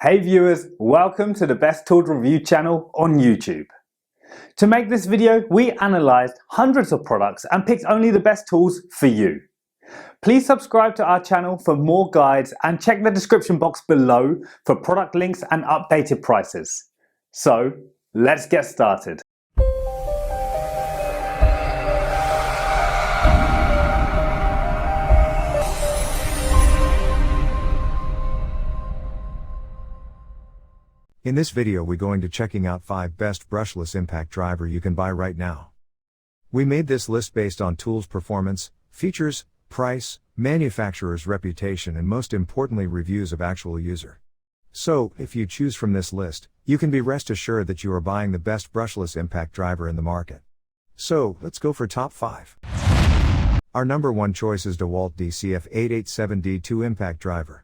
Hey viewers, welcome to the Best Tools Review channel on YouTube. To make this video, we analysed hundreds of products and picked only the best tools for you. Please subscribe to our channel for more guides and check the description box below for product links and updated prices. So, let's get started. In this video we're going to checking out 5 best brushless impact driver you can buy right now. We made this list based on tools performance, features, price, manufacturer's reputation and most importantly reviews of actual user. So, if you choose from this list, you can be rest assured that you are buying the best brushless impact driver in the market. So, let's go for top 5. Our number 1 choice is Dewalt DCF887D2 impact driver.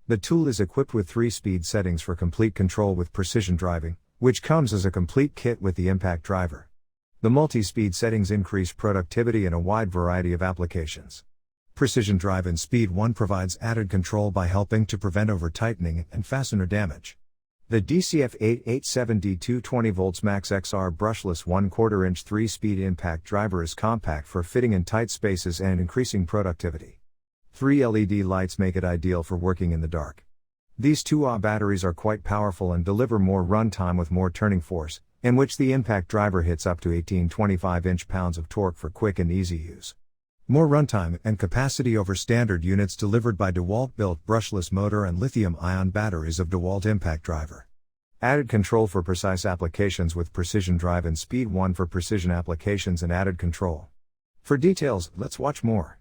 The tool is equipped with 3 speed settings for complete control with precision driving, which comes as a complete kit with the impact driver. The multi-speed settings increase productivity in a wide variety of applications. Precision drive in speed 1 provides added control by helping to prevent over-tightening and fastener damage. The DCF887D2 20V Max XR brushless 1/4 inch 3-speed impact driver is compact for fitting in tight spaces and increasing productivity. 3 LED lights make it ideal for working in the dark. These 2Ah batteries are quite powerful and deliver more run time with more turning force, in which the impact driver hits up to 18-25 inch-pounds of torque for quick and easy use. More runtime and capacity over standard units delivered by DeWalt-built brushless motor and lithium-ion batteries of Dewalt impact driver. Added control for precise applications with precision drive and speed 1 for precision applications and added control. For details, let's watch more.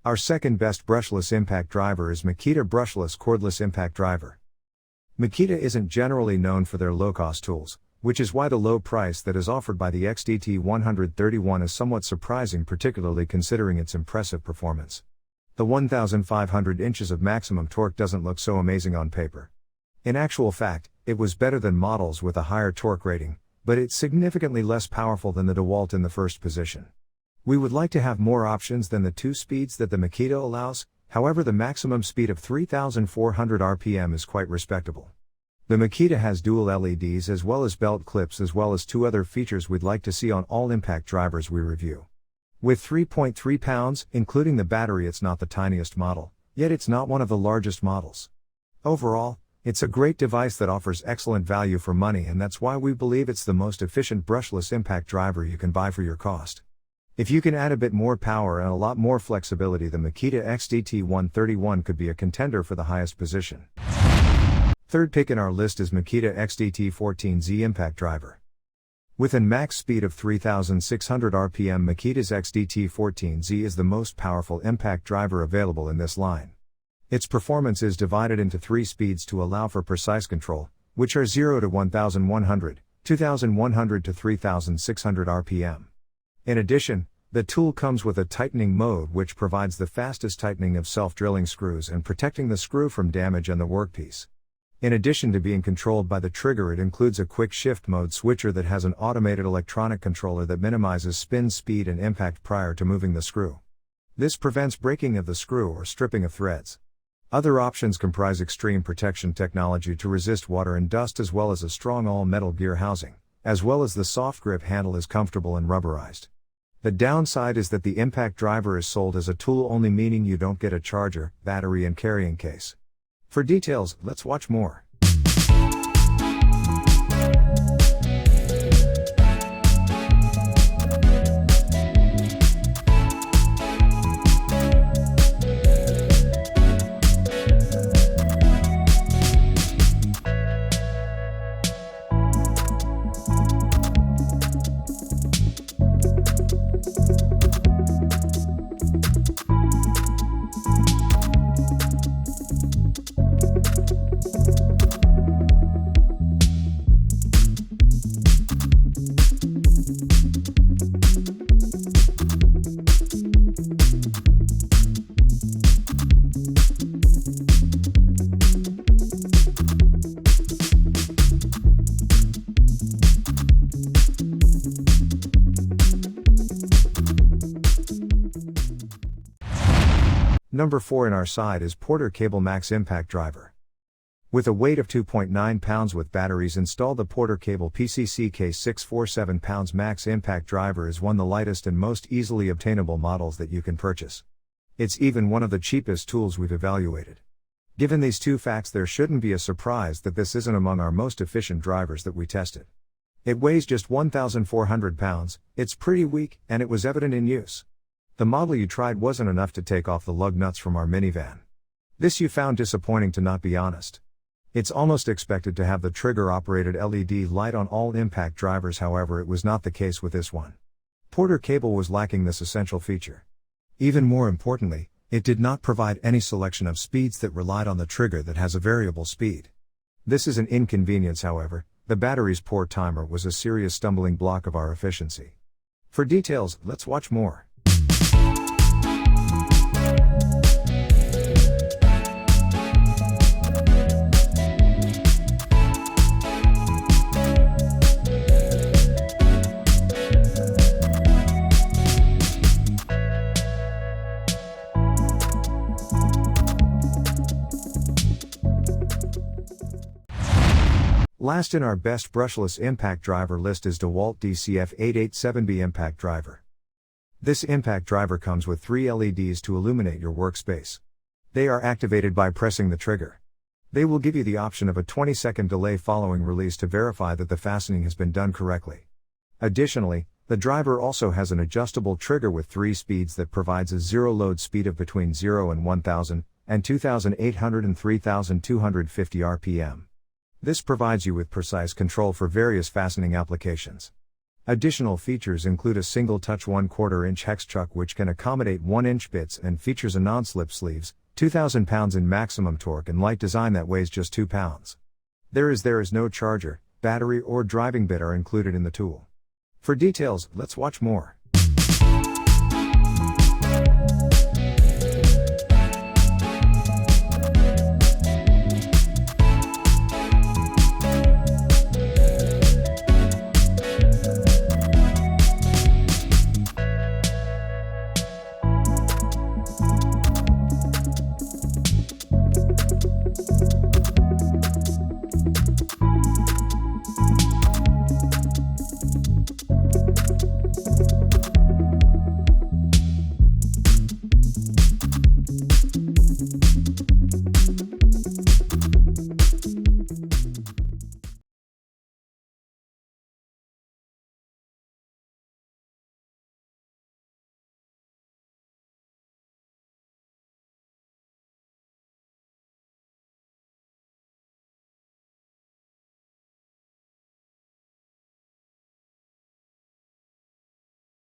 Our second best brushless impact driver is Makita Brushless Cordless Impact Driver. Makita isn't generally known for their low-cost tools, which is why the low price that is offered by the XDT131 is somewhat surprising, particularly considering its impressive performance. The 1,500 inches of maximum torque doesn't look so amazing on paper. In actual fact, it was better than models with a higher torque rating, but it's significantly less powerful than the Dewalt in the first position. We would like to have more options than the 2 speeds that the Makita allows, however the maximum speed of 3,400 RPM is quite respectable. The Makita has dual LEDs as well as belt clips as well as 2 other features we'd like to see on all impact drivers we review. With 3.3 pounds, including the battery, it's not the tiniest model, yet it's not one of the largest models. Overall, it's a great device that offers excellent value for money, and that's why we believe it's the most efficient brushless impact driver you can buy for your cost. If you can add a bit more power and a lot more flexibility, the Makita XDT131 could be a contender for the highest position. Third pick in our list is Makita XDT14Z impact driver. With a max speed of 3,600 RPM, Makita's XDT14Z is the most powerful impact driver available in this line. Its performance is divided into 3 speeds to allow for precise control, which are 0 to 1,100, 2,100 to 3,600 RPM. In addition, the tool comes with a tightening mode which provides the fastest tightening of self-drilling screws and protecting the screw from damage on the workpiece. In addition to being controlled by the trigger, it includes a quick shift mode switcher that has an automated electronic controller that minimizes spin speed and impact prior to moving the screw. This prevents breaking of the screw or stripping of threads. Other options comprise extreme protection technology to resist water and dust as well as a strong all-metal gear housing, as well as the soft grip handle is comfortable and rubberized. The downside is that the impact driver is sold as a tool only, meaning you don't get a charger, battery and carrying case. For details, let's watch more. Number 4 in our side is Porter Cable Max Impact Driver. With a weight of 2.9 pounds with batteries installed, the Porter Cable PCC-K647 pounds Max Impact Driver is one of the lightest and most easily obtainable models that you can purchase. It's even one of the cheapest tools we've evaluated. Given these two facts, there shouldn't be a surprise that this isn't among our most efficient drivers that we tested. It weighs just 1,400 pounds, it's pretty weak, and it was evident in use. The model you tried wasn't enough to take off the lug nuts from our minivan. This you found disappointing, to not be honest. It's almost expected to have the trigger-operated LED light on all impact drivers, however it was not the case with this one. Porter Cable was lacking this essential feature. Even more importantly, it did not provide any selection of speeds that relied on the trigger that has a variable speed. This is an inconvenience, however. The battery's poor timer was a serious stumbling block of our efficiency. For details, let's watch more. Last in our best brushless impact driver list is Dewalt DCF887B impact driver. This impact driver comes with 3 LEDs to illuminate your workspace. They are activated by pressing the trigger. They will give you the option of a 20-second delay following release to verify that the fastening has been done correctly. Additionally, the driver also has an adjustable trigger with 3 speeds that provides a zero load speed of between 0 and 1000, and 2800 and 3250 RPM. This provides you with precise control for various fastening applications. Additional features include a single-touch 1/4 inch hex chuck which can accommodate 1-inch bits and features a non-slip sleeves, 2,000 pounds in maximum torque, and light design that weighs just 2 pounds. There is no charger, battery or driving bit are included in the tool. For details, let's watch more.